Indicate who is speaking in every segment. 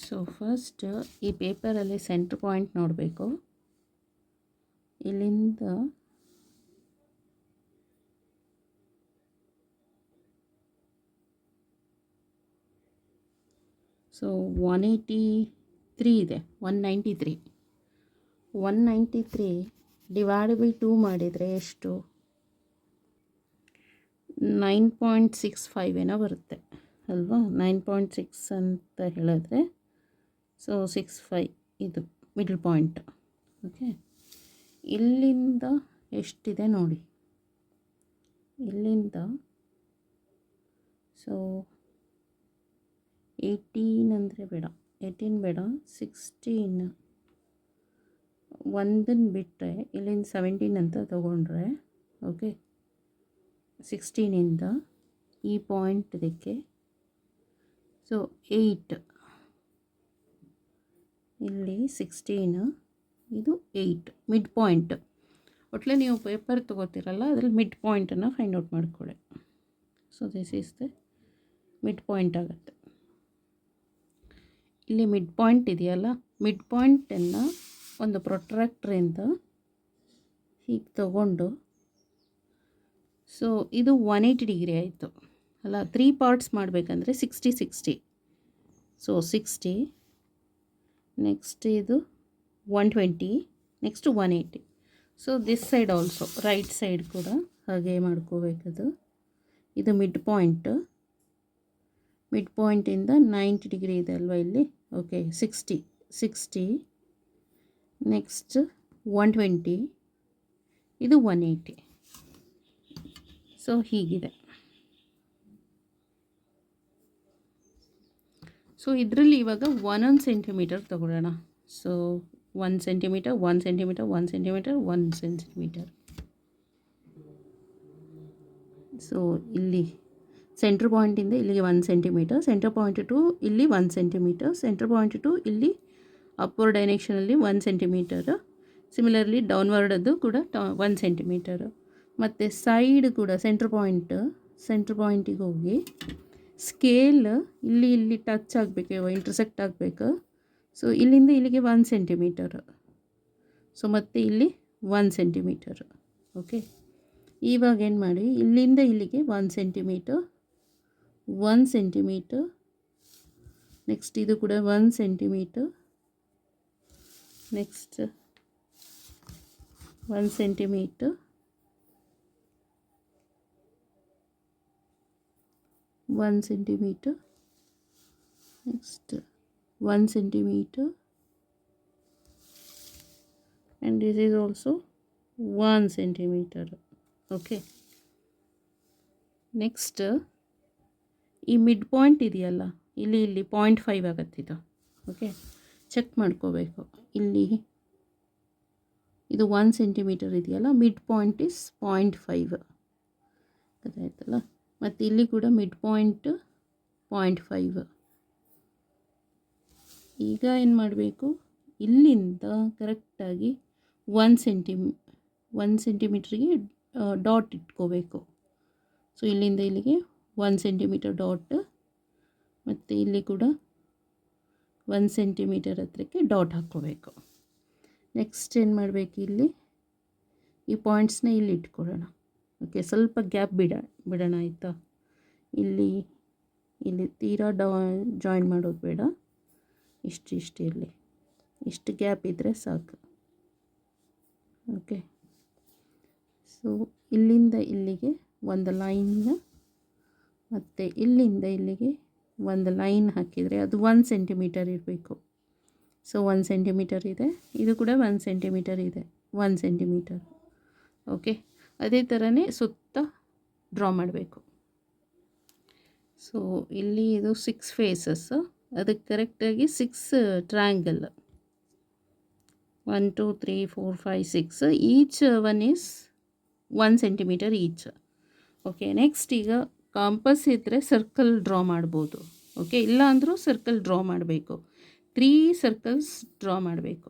Speaker 1: So first ಈ ಪೇಪರಲ್ಲಿ centre point ನೋಡಬೇಕು. ಇಲ್ಲಿಂದ ಸೊ 183 ಇದೆ, 193 ಡಿವೈಡ್ ಬೈ 2 ಮಾಡಿದರೆ ಎಷ್ಟು? 9.65 ಏನೋ ಬರುತ್ತೆ ಅಲ್ವಾ? 9.6 ಅಂತ ಹೇಳಿದ್ರೆ ಸೊ 65 ಇದು ಮಿಡಲ್ ಪಾಯಿಂಟ್. ಓಕೆ, ಇಲ್ಲಿಂದ ಎಷ್ಟಿದೆ ನೋಡಿ, ಇಲ್ಲಿಂದ ಸೊ 18 ಅಂದರೆ ಬೇಡ, 18 ಬೇಡ, 16 ಒಂದನ್ನು ಬಿಟ್ಟರೆ ಇಲ್ಲಿಂದ 17 ಅಂತ ತಗೊಂಡ್ರೆ ಓಕೆ, 16ಇಂದ ಈ ಪಾಯಿಂಟ್ ಇದಕ್ಕೆ ಸೊ 8, ಇಲ್ಲಿ 16 ಇದು 8 ಮಿಡ್ ಪಾಯಿಂಟ್. ಒಟ್ಲೆ ನೀವು ಪೇಪರ್ ತೊಗೋತೀರಲ್ಲ ಅದರಲ್ಲಿ ಮಿಡ್ ಪಾಯಿಂಟನ್ನು ಫೈಂಡ್ ಔಟ್ ಮಾಡ್ಕೊಳ್ಳಿ. So this is the mid point ಆಗುತ್ತೆ. ಇಲ್ಲಿ ಮಿಡ್ ಪಾಯಿಂಟ್ ಇದೆಯಲ್ಲ, ಮಿಡ್ ಪಾಯಿಂಟನ್ನು ಒಂದು ಪ್ರೊಟ್ರಾಕ್ಟ್ರಿಂದ ಹೀಗೆ ತಗೊಂಡು ಸೊ ಇದು 180 ಡಿಗ್ರಿ ಆಯಿತು ಅಲ್ಲ. 3 ಪಾರ್ಟ್ಸ್ ಮಾಡಬೇಕಂದ್ರೆ 60 ಸೊ 60, ನೆಕ್ಸ್ಟ್ ಇದು 120, next 180. So this side also right side ಕೂಡ ಹಾಗೆ ಮಾಡ್ಕೋಬೇಕದು. ಇದು ಮಿಡ್ ಪಾಯಿಂಟಿಂದ 90 ಡಿಗ್ರಿ ಇದೆ ಅಲ್ವಾ ಇಲ್ಲಿ. ಓಕೆ, 60 ನೆಕ್ಸ್ಟ್ 120, ಇದು 180. ಸೊ ಹೀಗಿದೆ. ಸೊ ಇದರಲ್ಲಿ ಇವಾಗ 1 ಸೆಂಟಿಮೀಟರ್ ತಗೊಳ್ಳೋಣ. So 1 centimetre, 1 centimetre, 1 centimetre, 1 centimetre. So ಇಲ್ಲಿ ಸೆಂಟ್ರ್ ಪಾಯಿಂಟಿಂದ ಇಲ್ಲಿಗೆ 1 ಸೆಂಟಿಮೀಟರ್, ಸೆಂಟರ್ ಪಾಯಿಂಟ್ ಟು ಇಲ್ಲಿ 1 ಸೆಂಟಿಮೀಟರ್, ಸೆಂಟರ್ ಪಾಯಿಂಟ್ ಟು ಇಲ್ಲಿ ಅಪ್ವರ್ಡ್ ಡೈರೆಕ್ಷನಲ್ಲಿ 1 ಸೆಂಟಿಮೀಟರ್, ಸಿಮಿಲರ್ಲಿ ಡೌನ್ವರ್ಡದ್ದು ಕೂಡ 1 ಸೆಂಟಿಮೀಟರ್. ಮತ್ತು ಸೈಡ್ ಕೂಡ ಸೆಂಟ್ರ್ ಪಾಯಿಂಟಿಗೆ ಹೋಗಿ ಸ್ಕೇಲ್ ಇಲ್ಲಿ ಟಚ್ ಆಗಬೇಕು, ಇಂಟರ್ಸೆಕ್ಟ್ ಆಗಬೇಕು. ಸೊ ಇಲ್ಲಿಂದ ಇಲ್ಲಿಗೆ 1 ಸೆಂಟಿಮೀಟರ್, ಸೊ ಮತ್ತು ಇಲ್ಲಿ 1 ಸೆಂಟಿಮೀಟರ್. ಓಕೆ, ಇವಾಗ ಏನು ಮಾಡಿ, ಇಲ್ಲಿಂದ ಇಲ್ಲಿಗೆ 1 ಸೆಂಟಿಮೀಟರ್, 1 ಸೆಂಟಿಮೀಟರ್, ನೆಕ್ಸ್ಟ್ ಇದು ಕೂಡ 1 centimetre, next 1 centimetre, 1 centimetre, next 1 centimetre, and this is also 1 centimeter. Okay, next ಈ ಮಿಡ್ ಪಾಯಿಂಟ್ ಇದೆಯಲ್ಲ, ಇಲ್ಲಿ 0.5 ಆಗುತ್ತಿದ್ದು. ಓಕೆ, ಚೆಕ್ ಮಾಡ್ಕೋಬೇಕು. ಇಲ್ಲಿ ಇದು 1 ಸೆಂಟಿಮೀಟರ್ ಇದೆಯಲ್ಲ, ಮಿಡ್ ಪಾಯಿಂಟ್ ಇಸ್ 0.5 ಗೊತ್ತಾಯ್ತಲ್ಲ. ಮತ್ತು ಇಲ್ಲಿ ಕೂಡ ಮಿಡ್ ಪಾಯಿಂಟ್ 0.5. ಈಗ ಏನು ಮಾಡಬೇಕು, ಇಲ್ಲಿಂದ ಕರೆಕ್ಟಾಗಿ 1 ಸೆಂಟಿಮೀಟ್ರಿಗೆ ಡಾಟ್ ಇಟ್ಕೋಬೇಕು. ಸೊ ಇಲ್ಲಿಂದ ಇಲ್ಲಿಗೆ 1 ಸೆಂಟಿಮೀಟರ್ ಡಾಟ್, ಮತ್ತು ಇಲ್ಲಿ ಕೂಡ 1 ಸೆಂಟಿಮೀಟರ್ ಹತ್ರಕ್ಕೆ ಡಾಟ್ ಹಾಕ್ಕೋಬೇಕು. ನೆಕ್ಸ್ಟ್ ಏನು ಮಾಡಬೇಕು, ಇಲ್ಲಿ ಈ ಪಾಯಿಂಟ್ಸ್ನ ಇಲ್ಲಿ ಇಟ್ಕೊಳ್ಳೋಣ. ಓಕೆ, ಸ್ವಲ್ಪ ಗ್ಯಾಪ್ ಬಿಡೋಣ ಆಯಿತಾ. ಇಲ್ಲಿ ತೀರಾ ಜಾಯಿನ್ ಮಾಡೋದು ಬೇಡ, ಇಷ್ಟು ಇರಲಿ, ಇಷ್ಟು ಗ್ಯಾಪ್ ಇದ್ದರೆ ಸಾಕು. ಓಕೆ, ಸೊ ಇಲ್ಲಿಂದ ಇಲ್ಲಿಗೆ ಒಂದು ಲೈನ್ನ, ಮತ್ತು ಇಲ್ಲಿಂದ ಇಲ್ಲಿಗೆ ಒಂದು ಲೈನ್ ಹಾಕಿದರೆ ಅದು 1 ಸೆಂಟಿಮೀಟರ್ ಇರಬೇಕು. ಸೊ 1 ಸೆಂಟಿಮೀಟರ್ ಇದೆ, ಇದು ಕೂಡ 1 ಸೆಂಟಿಮೀಟರ್ ಇದೆ, 1 ಸೆಂಟಿಮೀಟರ್. ಓಕೆ, ಅದೇ ಥರನೇ ಸುತ್ತ ಡ್ರಾ ಮಾಡಬೇಕು. ಸೊ ಇಲ್ಲಿ ಇದು 6 ಫೇಸಸ್, ಅದಕ್ಕೆ ಕರೆಕ್ಟಾಗಿ 6 triangle, 1 2 3 4 5 6, each one is 1 centimetre each. Okay, next ಈಗ ಕಾಂಪಸ್ ಇದ್ದರೆ ಸರ್ಕಲ್ ಡ್ರಾ ಮಾಡ್ಬೋದು. ಓಕೆ, ಇಲ್ಲ ಅಂದರೂ ಸರ್ಕಲ್ ಡ್ರಾ ಮಾಡಬೇಕು. 3 ಸರ್ಕಲ್ಸ್ ಡ್ರಾ ಮಾಡಬೇಕು.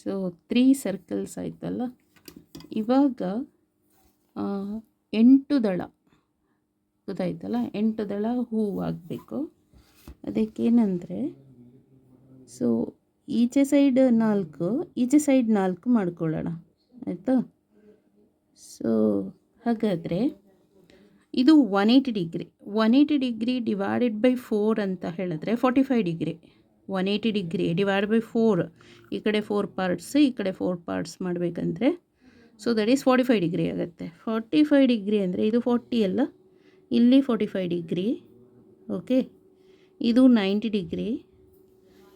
Speaker 1: ಸೊ 3 ಸರ್ಕಲ್ಸ್ ಆಯ್ತಲ್ಲ. ಇವಾಗ 8 ದಳ ಗೊತ್ತಾಯ್ತಲ್ಲ, 8 ದಳ ಹೂವಾಗಬೇಕು. ಅದಕ್ಕೇನೆಂದರೆ, ಸೊ ಈಚೆ ಸೈಡ್ 4, ಈಚೆ ಸೈಡ್ 4 ಮಾಡ್ಕೊಳ್ಳೋಣ ಆಯಿತಾ. ಸೊ ಹಾಗಾದರೆ ಇದು 180 ಡಿಗ್ರಿ ಡಿವೈಡೆಡ್ ಬೈ 4 ಅಂತ ಹೇಳಿದ್ರೆ 45 ಡಿಗ್ರಿ. 180 ಡಿಗ್ರಿ ಡಿವೈಡ್ ಬೈ 4, ಈ ಕಡೆ 4 ಪಾರ್ಟ್ಸ್, ಈ ಕಡೆ 4 ಪಾರ್ಟ್ಸ್ ಮಾಡಬೇಕಂದ್ರೆ ಸೊ ದಟ್ ಈಸ್ 45 ಡಿಗ್ರಿ ಆಗುತ್ತೆ. 45 ಡಿಗ್ರಿ ಅಂದರೆ ಇದು 40 ಅಲ್ಲ, ಇಲ್ಲಿ 45 ಡಿಗ್ರಿ. ಓಕೆ, ಇದು 90 ಡಿಗ್ರಿ.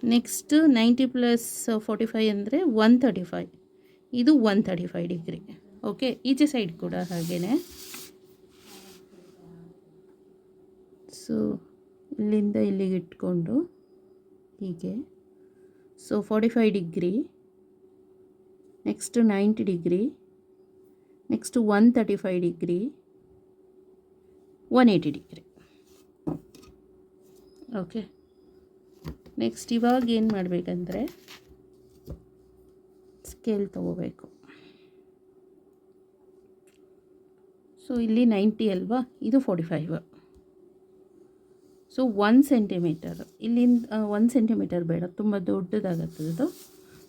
Speaker 1: ನೆಕ್ಸ್ಟ್ 90 ಪ್ಲಸ್ 45 ಅಂದರೆ 135. ಇದು 135 ಡಿಗ್ರಿ. ಓಕೆ, ಈಚೆ ಸೈಡ್ ಕೂಡ ಹಾಗೆಯೇ. ಸೊ ಇಲ್ಲಿಂದ ಇಲ್ಲಿಗೆ ಇಟ್ಕೊಂಡು ಹೀಗೆ. So 45 degree, next 90 degree, next 135 degree, 180 degree. Okay, next ಇವಾಗ ಏನು ಮಾಡಬೇಕಂದ್ರೆ ಸ್ಕೇಲ್ ತೊಗೋಬೇಕು. ಸೊ ಇಲ್ಲಿ 90 ಅಲ್ವಾ, ಇದು 45. ಸೊ 1 ಸೆಂಟಿಮೀಟರ್, ಇಲ್ಲಿಂದ 1 ಸೆಂಟಿಮೀಟರ್ ಬೇಡ, ತುಂಬ ದೊಡ್ಡದಾಗತ್ತದು ಅದು.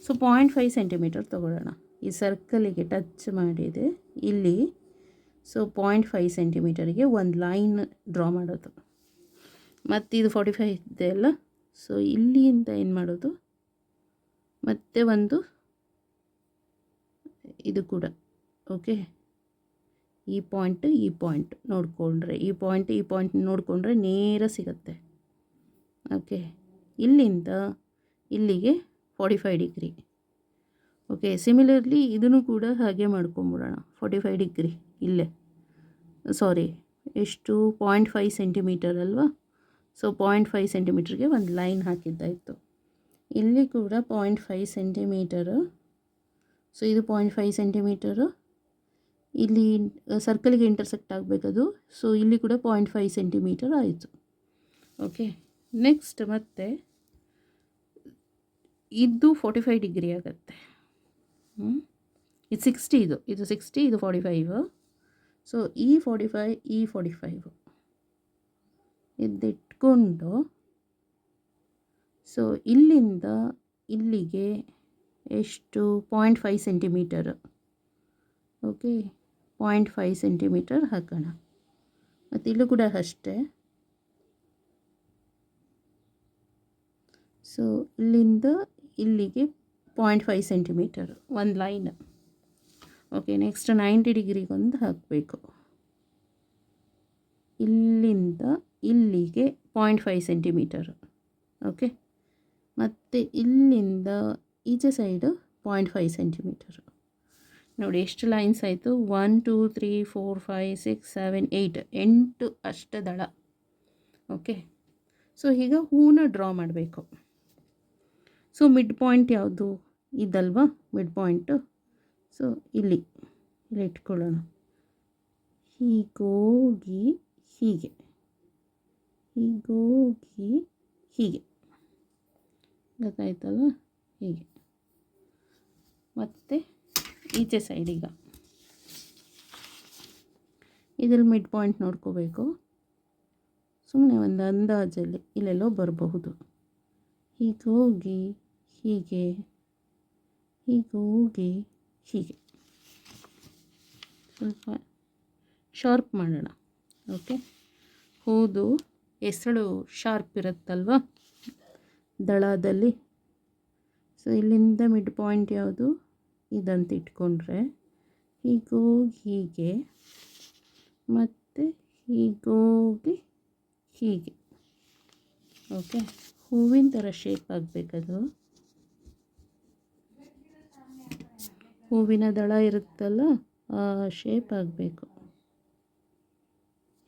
Speaker 1: ಸೊ 0.5 ಸೆಂಟಿಮೀಟರ್ ತೊಗೊಳ್ಳೋಣ. ಈ ಸರ್ಕಲಿಗೆ ಟಚ್ ಮಾಡಿದೆ ಇಲ್ಲಿ. ಸೊ 0.5 ಸೆಂಟಿಮೀಟರಿಗೆ ಒಂದು ಲೈನ್ ಡ್ರಾ ಮಾಡೋದು. ಮತ್ತು ಇದು 45 ಇದೆ ಅಲ್ಲ, ಸೊ ಇಲ್ಲಿಂದ ಏನು ಮಾಡೋದು, ಮತ್ತೆ ಒಂದು ಇದು ಕೂಡ. ಓಕೆ, ಈ ಪಾಯಿಂಟ್ ನೋಡಿಕೊಂಡ್ರೆ, ಈ ಪಾಯಿಂಟ್ ನೋಡಿಕೊಂಡ್ರೆ ನೇರ ಸಿಗುತ್ತೆ. ಓಕೆ, ಇಲ್ಲಿಂದ ಇಲ್ಲಿಗೆ 45 ಡಿಗ್ರಿ. ಓಕೆ, ಸಿಮಿಲರ್ಲಿ ಇದನ್ನು ಕೂಡ ಹಾಗೆ ಮಾಡ್ಕೊಂಬಿಡೋಣ. 45 ಡಿಗ್ರಿ ಇಲ್ಲೇ, ಸಾರಿ ಎಷ್ಟು, 0.5 ಸೆಂಟಿಮೀಟರ್ ಅಲ್ವಾ. ಸೊ 0.5 ಸೆಂಟಿಮೀಟ್ರಿಗೆ ಒಂದು ಲೈನ್ ಹಾಕಿದ್ದಾಯಿತು. ಇಲ್ಲಿ ಕೂಡ 0.5 ಸೆಂಟಿಮೀಟರು. ಸೊ ಇದು 0.5 ಸೆಂಟಿಮೀಟರು ಇಲ್ಲಿ ಸರ್ಕಲ್ಗೆ ಇಂಟರ್ಸೆಕ್ಟ್ ಆಗಬೇಕದು. ಸೊ ಇಲ್ಲಿ ಕೂಡ 0.5 ಸೆಂಟಿಮೀಟರ್ ಆಯಿತು. ಓಕೆ, ನೆಕ್ಸ್ಟ್ ಮತ್ತೆ ಇದು 45 ಡಿಗ್ರಿ ಆಗುತ್ತೆ. ಇದು 60, ಇದು 60, ಇದು 45. ಸೊ ಈ 45 ಇದಿಟ್ಕೊಂಡು, ಸೊ ಇಲ್ಲಿಂದ ಇಲ್ಲಿಗೆ ಎಷ್ಟು, 0.5 ಸೆಂಟಿಮೀಟರ್. ಓಕೆ, 0.5 ಸೆಂಟಿಮೀಟರ್ ಹಾಕೋಣ. ಮತ್ತು ಇಲ್ಲೂ ಕೂಡ ಅಷ್ಟೇ. ಸೊ ಇಲ್ಲಿಂದ ಇಲ್ಲಿಗೆ 0.5 ಸೆಂಟಿಮೀಟರ್ ಒಂದು ಲೈನ್. ಓಕೆ, ನೆಕ್ಸ್ಟ್ 90 ಡಿಗ್ರಿಗೊಂದು ಹಾಕಬೇಕು. ಇಲ್ಲಿಂದ ಇಲ್ಲಿಗೆ 0.5 ಸೆಂಟಿಮೀಟರ್. ಓಕೆ, ಮತ್ತು ಇಲ್ಲಿಂದ ಈಚೆ ಸೈಡು 0.5 ಸೆಂಟಿಮೀಟರು. ನೋಡಿ ಎಷ್ಟು ಲೈನ್ಸ್ ಆಯಿತು, 1 2 3 4 5 6 7 8, 8 ಅಷ್ಟೇ ದಳ. ಓಕೆ, ಸೊ ಈಗ ಹೂನ ಡ್ರಾ ಮಾಡಬೇಕು. ಸೊ ಮಿಡ್ ಪಾಯಿಂಟ್ ಯಾವುದು, ಇದಲ್ವಾ ಮಿಡ್ ಪಾಯಿಂಟು. ಸೊ ಇಲ್ಲಿ ಇಟ್ಕೊಳ್ಳೋಣ. ಹೀಗೋಗಿ ಹೀಗೆ, ಹೀಗೋಗಿ ಹೀಗೆ, ಗೊತ್ತಾಯ್ತಲ್ಲ, ಹೀಗೆ. ಮತ್ತು ಈಚೆ ಸೈಡ್ ಈಗ ಇದ್ರಲ್ಲಿ ಮಿಡ್ ಪಾಯಿಂಟ್ ನೋಡ್ಕೋಬೇಕು. ಸುಮ್ಮನೆ ಒಂದು ಅಂದಾಜಲ್ಲಿ ಇಲ್ಲೆಲ್ಲೋ ಬರಬಹುದು. ಹೀಗೋಗಿ ಹೀಗೆ, ಹೀಗೋಗಿ ಹೀಗೆ, ಸ್ವಲ್ಪ ಶಾರ್ಪ್ ಮಾಡೋಣ. ಓಕೆ, ಹೂದು ಎಸಳು ಶಾರ್ಪ್ ಇರುತ್ತಲ್ವ ದಳದಲ್ಲಿ. ಸೊ ಇಲ್ಲಿಂದ ಮಿಡ್ ಪಾಯಿಂಟ್ ಯಾವುದು, ಇದಂತ ಇಟ್ಕೊಂಡ್ರೆ ಹೀಗೋಗಿ ಹೀಗೆ, ಮತ್ತು ಹೀಗೋಗಿ ಹೀಗೆ. ಓಕೆ, ಹೂವಿನ ಥರ ಶೇಪ್ ಆಗಬೇಕದು. ಹೂವಿನ ದಳ ಇರುತ್ತಲ್ಲ ಆ ಶೇಪ್ ಆಗಬೇಕು,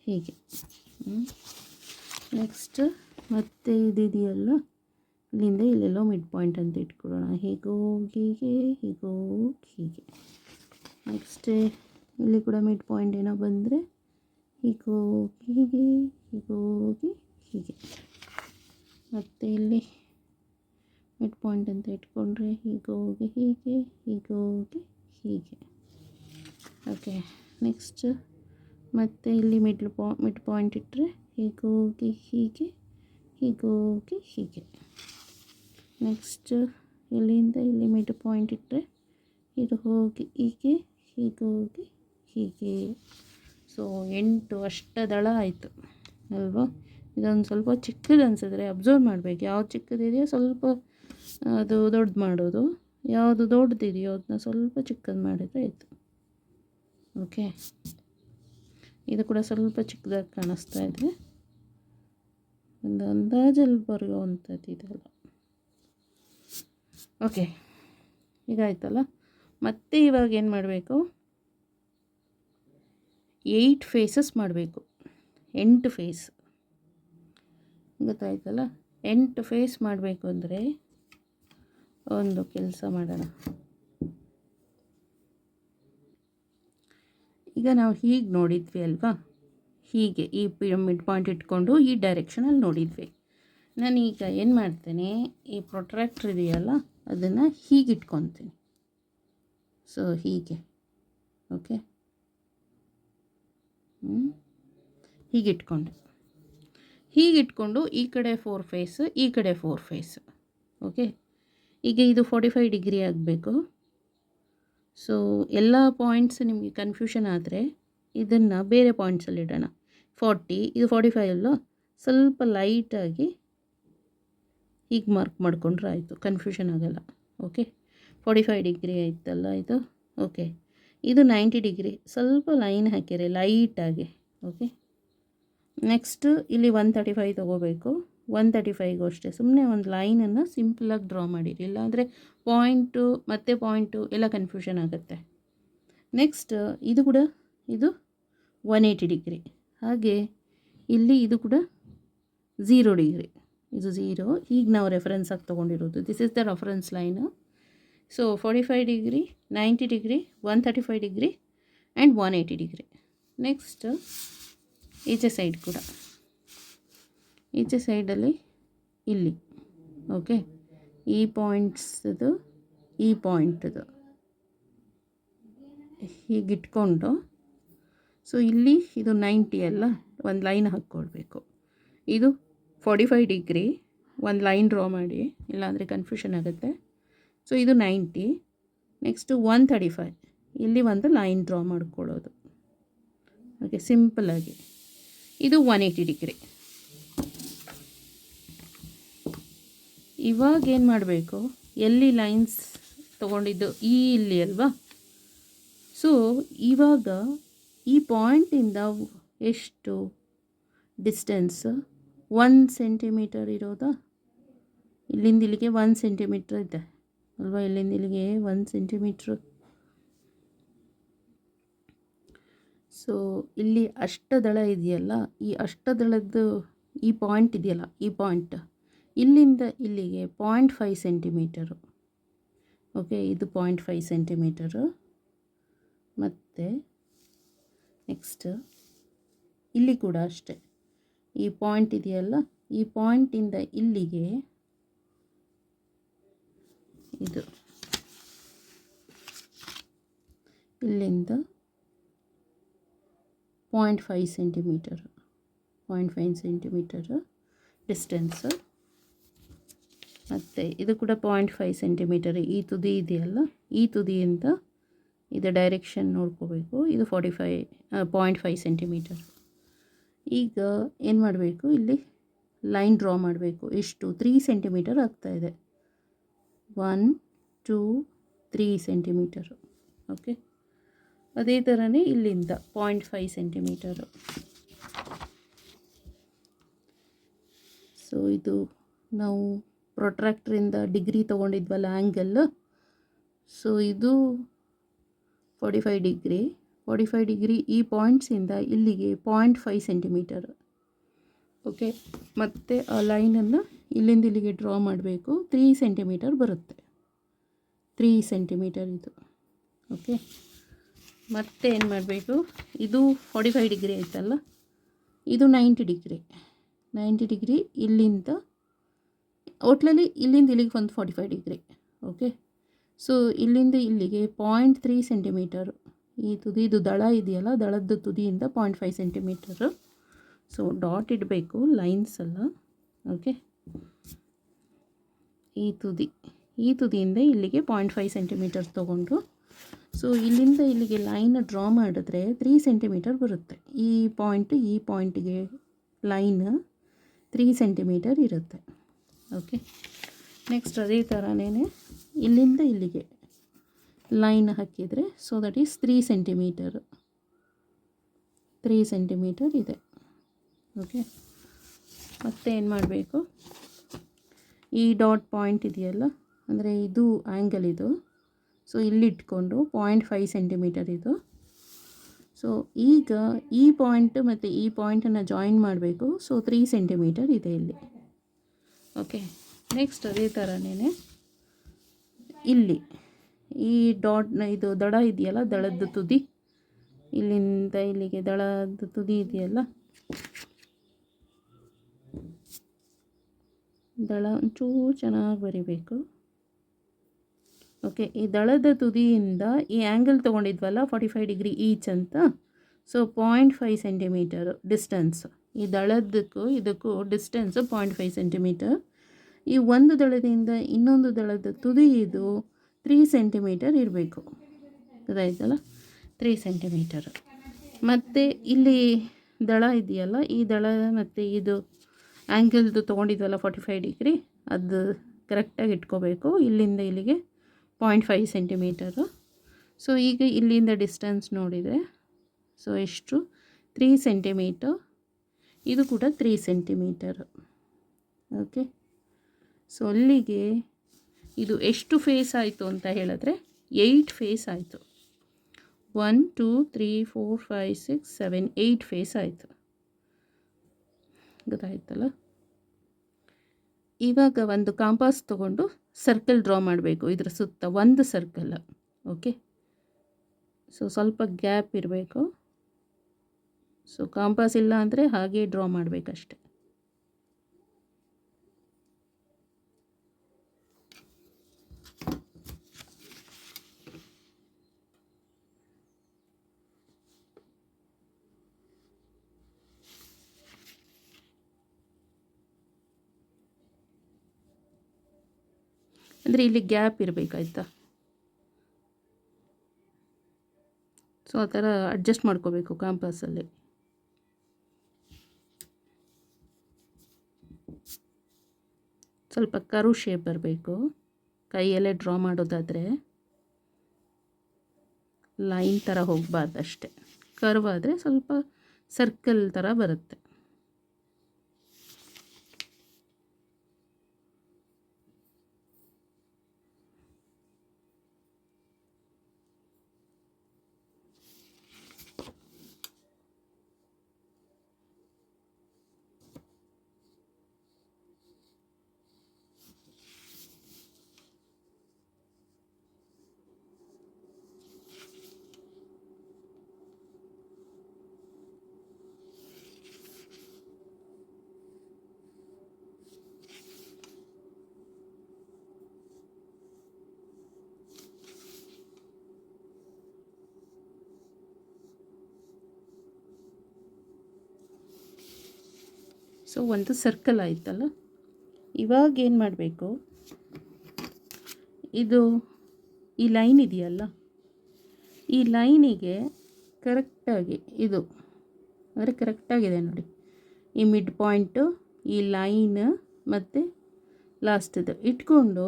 Speaker 1: ಹೀಗೆ. ನೆಕ್ಸ್ಟ್ ಮತ್ತೆ ಇದಿದೆಯಲ್ಲ, ಇಲ್ಲಿಂದ ಇಲ್ಲೆಲ್ಲೋ ಮಿಡ್ ಪಾಯಿಂಟ್ ಅಂತ ಇಟ್ಕೊಳ್ಳೋಣ. ಹೀಗೋಗಿ ಹೀಗೆ, ಹೀಗೋಗಿ ಹೀಗೆ. ನೆಕ್ಸ್ಟ್ ಇಲ್ಲಿ ಕೂಡ ಮಿಡ್ ಪಾಯಿಂಟ್ ಏನೋ ಬಂದರೆ ಹೀಗೋಗಿ ಹೀಗೆ, ಹೀಗೋಗಿ ಹೀಗೆ. ಮತ್ತು ಇಲ್ಲಿ ಮಿಡ್ ಪಾಯಿಂಟ್ ಅಂತ ಇಟ್ಕೊಂಡ್ರೆ ಹೀಗೋಗಿ ಹೀಗೆ, ನೆಕ್ಸ್ಟ್ ಮತ್ತು ಇಲ್ಲಿ ಮಿಡ್ ಪಾಯಿಂಟ್ ಇಟ್ಟರೆ ಹೀಗೋಗಿ ಹೀಗೆ ಹೀಗೋಗಿ ಹೀಗೆ. ನೆಕ್ಸ್ಟ್ ಇಲ್ಲಿಂದ ಇಲ್ಲಿ ಮಿಡ್ ಪಾಯಿಂಟ್ ಇಟ್ಟರೆ ಇದು ಹೋಗಿ ಹೀಗೆ ಹೀಗೋಗಿ ಹೀಗೆ. ಸೊ 8 ಅಷ್ಟದಳ ಆಯಿತು ಅಲ್ವಾ. ಇದೊಂದು ಸ್ವಲ್ಪ ಚಿಕ್ಕದು ಅನಿಸಿದ್ರೆ ಅಬ್ಸರ್ವ್ ಮಾಡಬೇಕು, ಯಾವ್ದು ಚಿಕ್ಕದಿದೆಯೋ ಸ್ವಲ್ಪ ಅದು ದೊಡ್ಡದು ಮಾಡೋದು, ಯಾವುದು ದೊಡ್ಡದಿದೆಯೋ ಅದನ್ನ ಸ್ವಲ್ಪ ಚಿಕ್ಕದು ಮಾಡಿದರೆ ಆಯಿತು. ಓಕೆ, ಇದು ಕೂಡ ಸ್ವಲ್ಪ ಚಿಕ್ಕದಾಗಿ ಕಾಣಿಸ್ತಾ ಇದೆ, ಒಂದು ಅಂದಾಜಲ್ಲಿ ಬರೆಯುವಂಥದ್ದು ಇದೆಲ್ಲ. ಓಕೆ, ಈಗ ಆಯ್ತಲ್ಲ. ಮತ್ತೆ ಇವಾಗ ಏನು ಮಾಡಬೇಕು, 8 ಫೇಸಸ್ ಮಾಡಬೇಕು. 8 ಫೇಸ್ ಗೊತ್ತಾಯ್ತಲ್ಲ. 8 ಫೇಸ್ ಮಾಡಬೇಕು ಅಂದರೆ ಒಂದು ಕೆಲಸ ಮಾಡೋಣ. ಈಗ ನಾವು ಹೀಗೆ ನೋಡಿದ್ವಿ ಅಲ್ವಾ, ಹೀಗೆ ಈ ಮಿಡ್ ಪಾಯಿಂಟ್ ಇಟ್ಕೊಂಡು ಈ ಡೈರೆಕ್ಷನಲ್ಲಿ ನೋಡಿದ್ವಿ. ನಾನೀಗ ಏನು ಮಾಡ್ತೇನೆ, ಈ ಪ್ರೊಟ್ರಾಕ್ಟರ್ ಇದೆಯಲ್ಲ ಅದನ್ನು ಹೀಗೆ ಇಟ್ಕೊತೀನಿ. ಸೊ ಹೀಗೆ, ಓಕೆ, ಹೀಗಿಟ್ಕೊಂಡು ಈ ಕಡೆ 4 ಫೇಸ್, ಈ ಕಡೆ 4 ಫೇಸ್. ಓಕೆ, ಈಗ ಇದು 45 ಡಿಗ್ರಿ ಆಗಬೇಕು. ಸೊ ಎಲ್ಲ ಪಾಯಿಂಟ್ಸ್ ನಿಮಗೆ ಕನ್ಫ್ಯೂಷನ್ ಆದರೆ ಇದನ್ನು ಬೇರೆ ಪಾಯಿಂಟ್ಸಲ್ಲಿ ಇಡೋಣ. 40, ಇದು 45 ಅಲ್ಲ, ಸ್ವಲ್ಪ ಲೈಟಾಗಿ ಹೀಗೆ ಮಾರ್ಕ್ ಮಾಡಿಕೊಂಡ್ರೆ ಆಯಿತು, ಕನ್ಫ್ಯೂಷನ್ ಆಗೋಲ್ಲ. ಓಕೆ, 45 ಡಿಗ್ರಿ ಆಯ್ತಲ್ಲ ಇದು. ಓಕೆ, ಇದು 90 ಡಿಗ್ರಿ, ಸ್ವಲ್ಪ ಲೈನ್ ಹಾಕಿರಿ ಲೈಟಾಗಿ. ಓಕೆ, ನೆಕ್ಸ್ಟ್ ಇಲ್ಲಿ 135 ತೊಗೋಬೇಕು. 135ಗೂ ಅಷ್ಟೇ ಸುಮ್ಮನೆ ಒಂದು ಲೈನನ್ನು ಸಿಂಪಲಾಗಿ ಡ್ರಾ ಮಾಡಿರಿ, ಇಲ್ಲಾಂದರೆ ಪಾಯಿಂಟು ಎಲ್ಲ ಕನ್ಫ್ಯೂಷನ್ ಆಗುತ್ತೆ. ನೆಕ್ಸ್ಟ್ ಇದು ಕೂಡ ಇದು 180 ಡಿಗ್ರಿ, ಹಾಗೆ ಇಲ್ಲಿ ಇದು ಕೂಡ 0 ಡಿಗ್ರಿ, ಇದು 0. ಈಗ ನಾವು ರೆಫರೆನ್ಸಾಗಿ ತೊಗೊಂಡಿರೋದು, this is the reference line. So 45 degree, 90 degree, 135 degree and 180 degree. Next ಈಚೆ ಸೈಡ್ ಕೂಡ, ಈಚೆ ಸೈಡಲ್ಲಿ ಇಲ್ಲಿ. ಓಕೆ, ಈ ಪಾಯಿಂಟ್ಸದು ಈ ಪಾಯಿಂಟದು ಹೀಗಿಟ್ಕೊಂಡು, ಸೊ ಇಲ್ಲಿ ಇದು 90 ಅಲ್ಲ, ಒಂದು ಲೈನ್ ಹಾಕ್ಕೊಳ್ಬೇಕು. ಇದು 45 ಡಿಗ್ರಿ, ಒಂದು ಲೈನ್ ಡ್ರಾ ಮಾಡಿ, ಇಲ್ಲಾಂದರೆ ಕನ್ಫ್ಯೂಷನ್ ಆಗುತ್ತೆ. ಸೊ ಇದು 90. ನೆಕ್ಸ್ಟು 135, ಇಲ್ಲಿ ಒಂದು ಲೈನ್ ಡ್ರಾ ಮಾಡ್ಕೊಳ್ಳೋದು. ಓಕೆ, ಸಿಂಪಲಾಗಿ. ಇದು 180 ಡಿಗ್ರಿ. ಇವಾಗ ಏನು ಮಾಡಬೇಕು, ಎಲ್ಲಿ ಲೈನ್ಸ್ ತೊಗೊಂಡಿದ್ದು ಇಲ್ಲಿ ಅಲ್ವಾ. ಸೊ ಇವಾಗ ಈ ಪಾಯಿಂಟಿಂದ ಎಷ್ಟು ಡಿಸ್ಟೆನ್ಸ್, 1 ಸೆಂಟಿಮೀಟರ್ ಇರೋದಾ. ಇಲ್ಲಿಂದ ಇಲ್ಲಿಗೆ 1 ಸೆಂಟಿಮೀಟ್ರ್ ಇದೆ ಅಲ್ವಾ, ಇಲ್ಲಿಂದ ಇಲ್ಲಿಗೆ 1 ಸೆಂಟಿಮೀಟ್ರ್. ಸೊ ಇಲ್ಲಿ ಅಷ್ಟದಳ ಇದೆಯಲ್ಲ, ಈ ಅಷ್ಟದಳದ್ದು ಈ ಪಾಯಿಂಟ್ ಇದೆಯಲ್ಲ, ಈ ಪಾಯಿಂಟ್ ಇಲ್ಲಿಂದ ಇಲ್ಲಿಗೆ 0.5 ಸೆಂಟಿಮೀಟರು. ಓಕೆ, ಇದು 0.5 ಸೆಂಟಿಮೀಟರು. ಮತ್ತು ನೆಕ್ಸ್ಟ್ ಇಲ್ಲಿ ಕೂಡ ಅಷ್ಟೇ, ಈ ಪಾಯಿಂಟ್ ಇದೆಯಲ್ಲ, ಈ ಪಾಯಿಂಟಿಂದ ಇಲ್ಲಿಗೆ ಇದು ಇಲ್ಲಿಂದ 0.5 ಸೆಂಟಿಮೀಟರು, 0.5 ಸೆಂಟಿಮೀಟರು ಡಿಸ್ಟೆನ್ಸು. ಮತ್ತು ಇದು ಕೂಡ 0.5 ಸೆಂಟಿಮೀಟರ್. ಈ ತುದಿ ಇದೆಯಲ್ಲ, ಈ ತುದಿಯಿಂದ ಇದು ಡೈರೆಕ್ಷನ್ ನೋಡ್ಕೋಬೇಕು. ಇದು 0.5 ಸೆಂಟಿಮೀಟರ್. ಈಗ ಏನು ಮಾಡಬೇಕು, ಇಲ್ಲಿ ಲೈನ್ ಡ್ರಾ ಮಾಡಬೇಕು. ಎಷ್ಟು, 3 ಸೆಂಟಿಮೀಟರ್ ಆಗ್ತಾಯಿದೆ. 1 2 3 ಸೆಂಟಿಮೀಟರು. ಓಕೆ, ಅದೇ ಥರನೇ ಇಲ್ಲಿಂದ 0.5 ಸೆಂಟಿಮೀಟರು. ಸೊ ಇದು ನಾವು ಪ್ರೊಟ್ರಾಕ್ಟ್ರಿಂದ ಡಿಗ್ರಿ ತೊಗೊಂಡಿದ್ವಲ್ಲ ಆ್ಯಂಗಲ್. ಸೊ ಇದು 45 ಡಿಗ್ರಿ. 45 ಡಿಗ್ರಿ ಈ ಪಾಯಿಂಟ್ಸಿಂದ ಇಲ್ಲಿಗೆ 0.5 ಸೆಂಟಿಮೀಟರ್. ಓಕೆ, ಮತ್ತು ಆ ಲೈನನ್ನು ಇಲ್ಲಿಂದ ಇಲ್ಲಿಗೆ ಡ್ರಾ ಮಾಡಬೇಕು. 3 ಸೆಂಟಿಮೀಟರ್ ಬರುತ್ತೆ, 3 ಸೆಂಟಿಮೀಟರ್ ಇದು. ಓಕೆ, ಮತ್ತೆ ಏನು ಮಾಡಬೇಕು, ಇದು 45 ಡಿಗ್ರಿ ಆಯ್ತಲ್ಲ, ಇದು 90 ಡಿಗ್ರಿ. 90 ಡಿಗ್ರಿ ಇಲ್ಲಿಂದ ಒಟ್ಲಲ್ಲಿ ಇಲ್ಲಿಂದ ಇಲ್ಲಿಗೆ ಒಂದು 45 ಡಿಗ್ರಿ. ಓಕೆ, ಸೊ ಇಲ್ಲಿಂದ ಇಲ್ಲಿಗೆ 0.3 ಸೆಂಟಿಮೀಟರ್ ಈ ತುದಿದು ದಳ ಇದೆಯಲ್ಲ, ದಳದ ತುದಿಯಿಂದ 0.5 ಸೆಂಟಿಮೀಟರು. ಸೊ ಡಾಟ್ ಇಡಬೇಕು, ಲೈನ್ಸ್ ಅಲ್ಲ. ಓಕೆ, ಈ ತುದಿಯಿಂದ ಇಲ್ಲಿಗೆ 0.5 ಸೆಂಟಿಮೀಟರ್ ತೊಗೊಂಡು, ಸೊ ಇಲ್ಲಿಂದ ಇಲ್ಲಿಗೆ ಲೈನ್ ಡ್ರಾ ಮಾಡಿದ್ರೆ 3 ಸೆಂಟಿಮೀಟರ್ ಬರುತ್ತೆ. ಈ ಪಾಯಿಂಟಿಗೆ ಲೈನ್ 3 ಸೆಂಟಿಮೀಟರ್ ಇರುತ್ತೆ. ಓಕೆ, ನೆಕ್ಸ್ಟ್ ಅದೇ ಥರನೇ ಇಲ್ಲಿಂದ ಇಲ್ಲಿಗೆ ಲೈನ್ ಹಾಕಿದರೆ, ಸೊ ದಟ್ ಈಸ್ 3 ಸೆಂಟಿಮೀಟರ್ ಇದೆ. ಓಕೆ, ಮತ್ತೆ ಏನು ಮಾಡಬೇಕು, ಈ ಡಾಟ್ ಪಾಯಿಂಟ್ ಇದೆಯಲ್ಲ, ಅಂದರೆ ಇದು ಆ್ಯಂಗಲ್ ಇದು. ಸೊ ಇಲ್ಲಿಟ್ಕೊಂಡು 0.5 ಸೆಂಟಿಮೀಟರ್ ಇದು. ಸೊ ಈಗ ಈ ಪಾಯಿಂಟ್ ಮತ್ತು ಈ ಪಾಯಿಂಟನ್ನು ಜಾಯಿನ್ ಮಾಡಬೇಕು. ಸೊ 3 ಸೆಂಟಿಮೀಟರ್ ಇದೆ ಇಲ್ಲಿ. ಓಕೆ, ನೆಕ್ಸ್ಟ್ ಅದೇ ಥರನೇ ಇಲ್ಲಿ ಈ ಡಾಟ್ನ ಇದು ದಡ ಇದೆಯಲ್ಲ, ದಳದ ತುದಿ, ಇಲ್ಲಿಂದ ಇಲ್ಲಿಗೆ ದಳದ ತುದಿ ಇದೆಯಲ್ಲ, ದಳ ಒಂಚೂರು ಚೆನ್ನಾಗಿ ಬರಿಬೇಕು. ಓಕೆ, ಈ ದಳದ ತುದಿಯಿಂದ ಈ ಆ್ಯಂಗಲ್ ತೊಗೊಂಡಿದ್ವಲ್ಲ 45 ಡಿಗ್ರಿ ಈಚ್ ಅಂತ. ಸೊ 0.5 ಸೆಂಟಿಮೀಟರ್ ಡಿಸ್ಟೆನ್ಸ್, ಈ ದಳದಕ್ಕೂ ಇದಕ್ಕೂ ಡಿಸ್ಟೆನ್ಸ್ 0.5 ಸೆಂಟಿಮೀಟರ್. ಈ ಒಂದು ದಳದಿಂದ ಇನ್ನೊಂದು ದಳದ ತುದಿ ಇದು 3 ಸೆಂಟಿಮೀಟರ್ ಇರಬೇಕು. ಗೊತ್ತಾಯ್ತಲ್ಲ, 3 ಸೆಂಟಿಮೀಟರ್. ಮತ್ತು ಇಲ್ಲಿ ದಳ ಇದೆಯಲ್ಲ, ಈ ದಳ ಮತ್ತು ಇದು ಆ್ಯಂಗಲ್ದು ತೊಗೊಂಡಿದ್ವಲ್ಲ 45 ಡಿಗ್ರಿ, ಅದು ಕರೆಕ್ಟಾಗಿ ಇಟ್ಕೋಬೇಕು. ಇಲ್ಲಿಂದ ಇಲ್ಲಿಗೆ 0.5 ಸೆಂಟಿಮೀಟರು. ಸೊ ಈಗ ಇಲ್ಲಿಂದ ಡಿಸ್ಟೆನ್ಸ್ ನೋಡಿದರೆ, ಸೊ ಎಷ್ಟು, 3 ಸೆಂಟಿಮೀಟರ್. ಇದು ಕೂಡ 3 ಸೆಂಟಿಮೀಟರ್. ಓಕೆ, ಸೊ ಅಲ್ಲಿಗೆ ಇದು ಎಷ್ಟು ಫೇಸ್ ಆಯಿತು ಅಂತ ಹೇಳಿದ್ರೆ 8 ಫೇಸ್ ಆಯಿತು. 1 2 3 4 5 6 7 8 ಫೇಸ್ ಆಯಿತು. ಗೊತ್ತಾಯ್ತಲ್ಲ. ಇವಾಗ ಒಂದು ಕಾಂಪಾಸ್ ತೊಗೊಂಡು ಸರ್ಕಲ್ ಡ್ರಾ ಮಾಡಬೇಕು ಇದರ ಸುತ್ತ, ಒಂದು ಸರ್ಕಲ್. ಓಕೆ, ಸೊ ಸ್ವಲ್ಪ ಗ್ಯಾಪ್ ಇರಬೇಕು. ಸೊ ಕಾಂಪಾಸ್ ಇಲ್ಲ ಅಂದರೆ ಹಾಗೆ ಡ್ರಾ ಮಾಡಬೇಕಷ್ಟೆ. ಅಂದರೆ ಇಲ್ಲಿ ಗ್ಯಾಪ್ ಇರಬೇಕಾಯ್ತಾ. ಸೊ ಆ ಥರ ಅಡ್ಜಸ್ಟ್ ಮಾಡ್ಕೋಬೇಕು ಕಾಂಪಾಸಲ್ಲಿ. ಸ್ವಲ್ಪ ಕರು ಶೇಪ್ ಬರಬೇಕು. ಕೈಯಲ್ಲೇ ಡ್ರಾ ಮಾಡೋದಾದರೆ ಲೈನ್ ಥರ ಹೋಗಬಾರ್ದು ಅಷ್ಟೆ. ಕರ್ವ್ ಆದರೆ ಸ್ವಲ್ಪ ಸರ್ಕಲ್ ಥರ ಬರುತ್ತೆ. ಸೊ ಒಂದು ಸರ್ಕಲ್ ಆಯಿತಲ್ಲ. ಇವಾಗ ಏನು ಮಾಡಬೇಕು, ಇದು ಈ ಲೈನ್ ಇದೆಯಲ್ಲ, ಈ ಲೈನಿಗೆ ಕರೆಕ್ಟಾಗಿ ಇದು ಅಂದರೆ ಕರೆಕ್ಟಾಗಿದೆ ನೋಡಿ. ಈ ಮಿಡ್ ಪಾಯಿಂಟು, ಈ ಲೈನ್ ಮತ್ತು ಲಾಸ್ಟದು ಇಟ್ಕೊಂಡು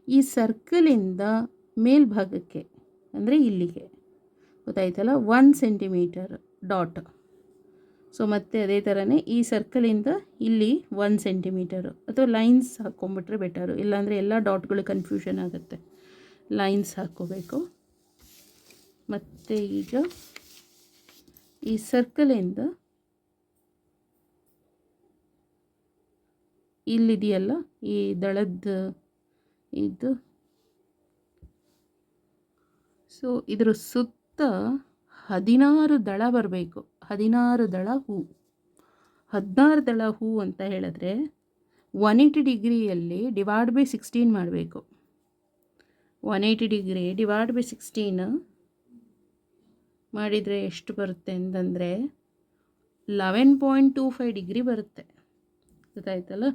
Speaker 1: ಈ ಸರ್ಕಲಿಂದ ಮೇಲ್ಭಾಗಕ್ಕೆ ಅಂದರೆ ಇಲ್ಲಿಗೆ, ಗೊತ್ತಾಯ್ತಲ್ಲ, 1 ಸೆಂಟಿಮೀಟರ್ ಡಾಟ್. ಸೊ ಮತ್ತೆ ಅದೇ ಥರನೇ ಈ ಸರ್ಕಲಿಂದ ಇಲ್ಲಿ 1 ಸೆಂಟಿಮೀಟರು, ಅಥವಾ ಲೈನ್ಸ್ ಹಾಕ್ಕೊಂಬಿಟ್ರೆ ಬೆಟರು. ಇಲ್ಲಾಂದರೆ ಎಲ್ಲ ಡಾಟ್ಗಳು ಕನ್ಫ್ಯೂಷನ್ ಆಗುತ್ತೆ. ಲೈನ್ಸ್ ಹಾಕ್ಕೋಬೇಕು. ಮತ್ತು ಈಗ ಈ ಸರ್ಕಲಿಂದ ಇಲ್ಲಿದೆಯಲ್ಲ ಈ ದಳದ ಇದು, ಸೊ ಇದರ ಸುತ್ತ 16 ದಳ ಬರಬೇಕು. 16 ದಳ ಹೂ. 16 ದಳ ಹೂ ಅಂತ ಹೇಳಿದ್ರೆ 180 ಡಿಗ್ರಿಯಲ್ಲಿ ಡಿವೈಡ್ ಬೈ 16 ಮಾಡಬೇಕು. 180 ಡಿಗ್ರಿ ಡಿವೈಡ್ ಬೈ 16 ಮಾಡಿದರೆ ಎಷ್ಟು ಬರುತ್ತೆ ಅಂತಂದರೆ 11.25 ಡಿಗ್ರಿ ಬರುತ್ತೆ. ಗೊತ್ತಾಯ್ತಲ್ಲ?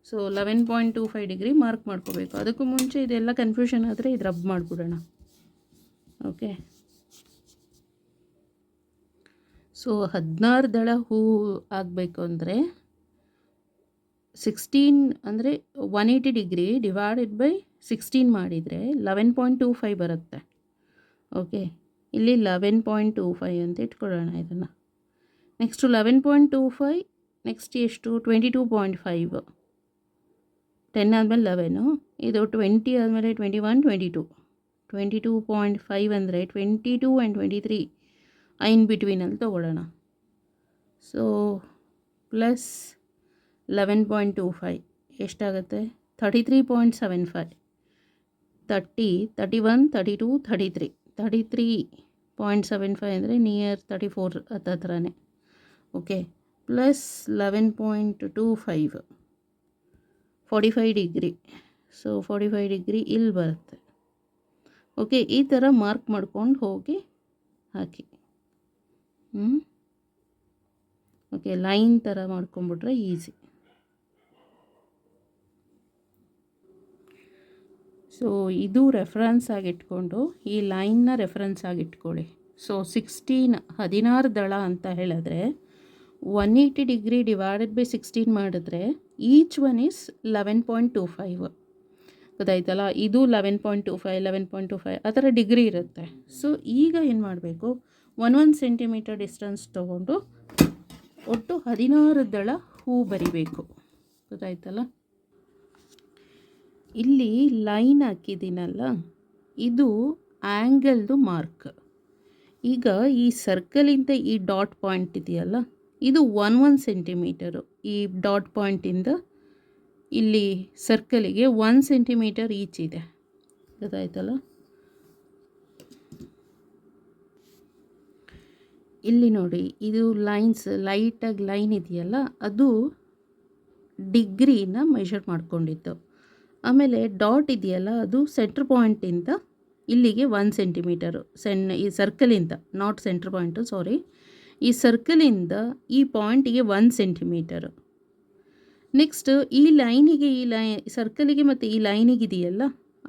Speaker 1: ಸೊ 11.25 ಡಿಗ್ರಿ ಮಾರ್ಕ್ ಮಾಡ್ಕೋಬೇಕು. ಅದಕ್ಕೂ ಮುಂಚೆ ಇದೆಲ್ಲ ಕನ್ಫ್ಯೂಷನ್ ಆದರೆ ಇದು ರಬ್ ಮಾಡಿಬಿಡೋಣ. ಓಕೆ, ಸೊ 16 ದಳ ಹೂ ಆಗಬೇಕು ಅಂದರೆ 16 ಅಂದರೆ 180 ಡಿಗ್ರಿ ಡಿವೈಡೆಡ್ ಬೈ 16 ಮಾಡಿದರೆ 11.25 ಬರುತ್ತೆ. ಓಕೆ, ಇಲ್ಲಿ 11.25 ಅಂತ ಇಟ್ಕೊಳ್ಳೋಣ ಇದನ್ನು. ನೆಕ್ಸ್ಟು 11.25, ನೆಕ್ಸ್ಟ್ ಎಷ್ಟು 22.5, 10 ಆದಮೇಲೆ 11, ಇದು 20 ಆದಮೇಲೆ 21, 22.5 ಅಂದರೆ 22 ಆ್ಯಂಡ್ 23 ಇನ್ ಬಿಟ್ವೀನಲ್ಲಿ ತೊಗೊಳ್ಳೋಣ. ಸೊ ಪ್ಲಸ್ 11.25 ಎಷ್ಟಾಗುತ್ತೆ? 33.75, 30, 31, 32, 33, 33.75 ಅಂದರೆ ನಿಯರ್ 34 ಹತ್ರನೇ. Okay, plus 11.25, 45 degree. So 45 degree ಇಲ್ಲಿ ಬರುತ್ತೆ. ಓಕೆ, ಈ ಥರ ಮಾರ್ಕ್ ಮಾಡ್ಕೊಂಡು ಹೋಗಿ ಹಾಕಿ. ಓಕೆ, ಲೈನ್ ಥರ ಮಾಡ್ಕೊಂಬಿಟ್ರೆ ಈಸಿ. ಸೊ ಇದು ರೆಫರೆನ್ಸ್ ಆಗಿಟ್ಕೊಂಡು ಈ ಲೈನ್ನ ರೆಫರೆನ್ಸ್ ಆಗಿಟ್ಕೊಳ್ಳಿ. ಸೊ 16 ದಳ ಅಂತ ಹೇಳಿದ್ರೆ 180 ಡಿಗ್ರಿ ಡಿವೈಡೆಡ್ ಬೈ 16 ಮಾಡಿದ್ರೆ ಈಚ್ ಒನ್ ಈಸ್ 11.25. ಗೊತ್ತಾಯ್ತಲ್ಲ? ಇದು 11.25, 11.25 ಆ ಥರ ಡಿಗ್ರಿ ಇರುತ್ತೆ. ಸೊ ಈಗ ಏನು ಮಾಡಬೇಕು, 1 ಸೆಂಟಿಮೀಟರ್ ಡಿಸ್ಟೆನ್ಸ್ ತೊಗೊಂಡು ಒಟ್ಟು 16 ದಳ ಹೂ ಬರಿಬೇಕು. ಗೊತ್ತಾಯ್ತಲ್ಲ? ಇಲ್ಲಿ ಲೈನ್ ಹಾಕಿದ್ದೀನಲ್ಲ, ಇದು ಆ್ಯಂಗಲ್ದು ಮಾರ್ಕ್. ಈಗ ಈ ಸರ್ಕಲಿಂದ ಈ ಡಾಟ್ ಪಾಯಿಂಟ್ ಇದೆಯಲ್ಲ, ಇದು 1 ಸೆಂಟಿಮೀಟರು. ಈ ಡಾಟ್ ಪಾಯಿಂಟಿಂದ ಇಲ್ಲಿ ಸರ್ಕಲಿಗೆ 1 ಸೆಂಟಿಮೀಟರ್ ಈಚ್ ಇದೆ. ಗೊತ್ತಾಯ್ತಲ್ಲ? ಇಲ್ಲಿ ನೋಡಿ, ಇದು ಲೈನ್ಸ್ ಲೈಟಾಗಿ ಲೈನ್ ಇದೆಯಲ್ಲ, ಅದು ಡಿಗ್ರಿನ ಮೆಷರ್ ಮಾಡ್ಕೊಂಡಿತ್ತು. ಆಮೇಲೆ ಡಾಟ್ ಇದೆಯಲ್ಲ, ಅದು ಸೆಂಟ್ರ್ ಪಾಯಿಂಟಿಂದ ಇಲ್ಲಿಗೆ 1 ಸೆಂಟಿಮೀಟರು. ಈ ಸರ್ಕಲಿಂದ, ನಾಟ್ ಸೆಂಟ್ರ್ ಪಾಯಿಂಟು, ಸಾರಿ, ಈ ಸರ್ಕಲಿಂದ ಈ ಪಾಯಿಂಟಿಗೆ 1 ಸೆಂಟಿಮೀಟರು. ನೆಕ್ಸ್ಟ್ ಈ ಲೈನಿಗೆ, ಸರ್ಕಲಿಗೆ ಮತ್ತು ಈ ಲೈನಿಗಿದೆಯಲ್ಲ,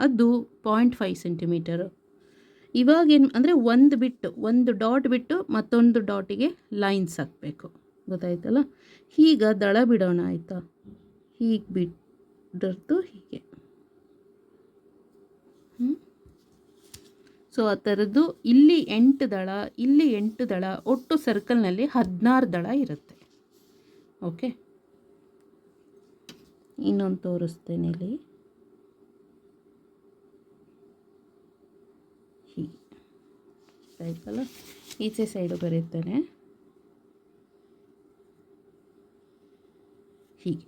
Speaker 1: ಅದು 0.5 ಸೆಂಟಿಮೀಟರು. ಇವಾಗೇನು ಅಂದರೆ ಒಂದು ಡಾಟ್ ಬಿಟ್ಟು ಮತ್ತೊಂದು ಡಾಟಿಗೆ ಲೈನ್ಸ್ ಹಾಕಬೇಕು. ಗೊತ್ತಾಯ್ತಲ್ಲ? ಈಗ ದಳ ಬಿಡೋಣ, ಆಯಿತಾ? ಹೀಗೆ ಬಿಡ್ದು ಹೀಗೆ. ಸೊ ಆ ಥರದ್ದು ಇಲ್ಲಿ 8 ದಳ, ಇಲ್ಲಿ 8 ದಳ, ಒಟ್ಟು ಸರ್ಕಲ್ನಲ್ಲಿ 16 ದಳ ಇರುತ್ತೆ. ಓಕೆ, ಇನ್ನೊಂದು ತೋರಿಸ್ತೇನೆ ಇಲ್ಲಿ. ಹೀಗೆ ಆಯ್ತಲ್ಲ? ಈಚೆ ಸೈಡು ಬರೀತೇನೆ ಹೀಗೆ.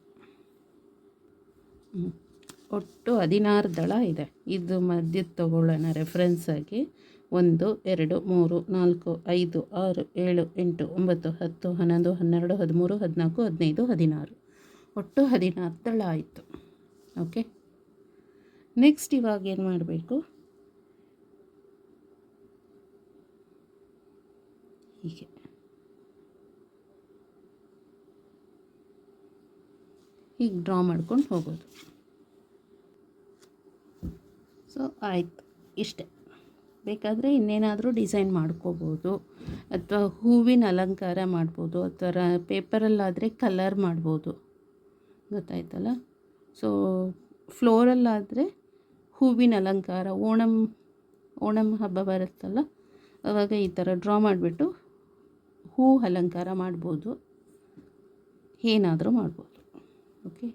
Speaker 1: ಒಟ್ಟು 16 ದಳ ಇದೆ. ಇದು ಮಧ್ಯದ ತಗೊಳ್ಳೋಣ ರೆಫರೆನ್ಸ್ ಆಗಿ. 1, 2, 3, 4, 5, 6, 7, 8, 9, 10, 11, 12, 13, 14, 15, 16, ಒಟ್ಟು 16 ದಳ ಆಯಿತು. ಓಕೆ, ನೆಕ್ಸ್ಟ್ ಇವಾಗ ಏನು ಮಾಡಬೇಕು, ಹೀಗೆ ಹೀಗೆ ಡ್ರಾ ಮಾಡ್ಕೊಂಡು ಹೋಗೋದು. ಸೊ ಆಯಿತು, ಇಷ್ಟೇ. ಬೇಕಾದರೆ ಇನ್ನೇನಾದರೂ ಡಿಸೈನ್ ಮಾಡ್ಕೋಬೋದು, ಅಥವಾ ಹೂವಿನ ಅಲಂಕಾರ ಮಾಡ್ಬೋದು, ಅಥವಾ ಪೇಪರಲ್ಲಾದರೆ ಕಲರ್ ಮಾಡ್ಬೋದು. ಗೊತ್ತಾಯ್ತಲ್ಲ? ಸೊ ಫ್ಲೋರಲ್ಲಾದರೆ ಹೂವಿನ ಅಲಂಕಾರ, ಓಣಂ ಹಬ್ಬ ಬರುತ್ತಲ್ಲ, ಆವಾಗ ಈ ಥರ ಡ್ರಾ ಮಾಡಿಬಿಟ್ಟು ಹೂ ಅಲಂಕಾರ ಮಾಡ್ಬೋದು, ಏನಾದರೂ ಮಾಡ್ಬೋದು. ಓಕೆ,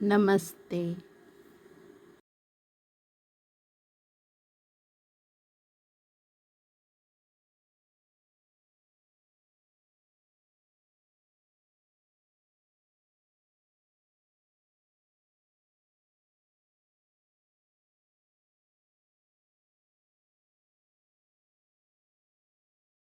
Speaker 1: ನಮಸ್ತೆ.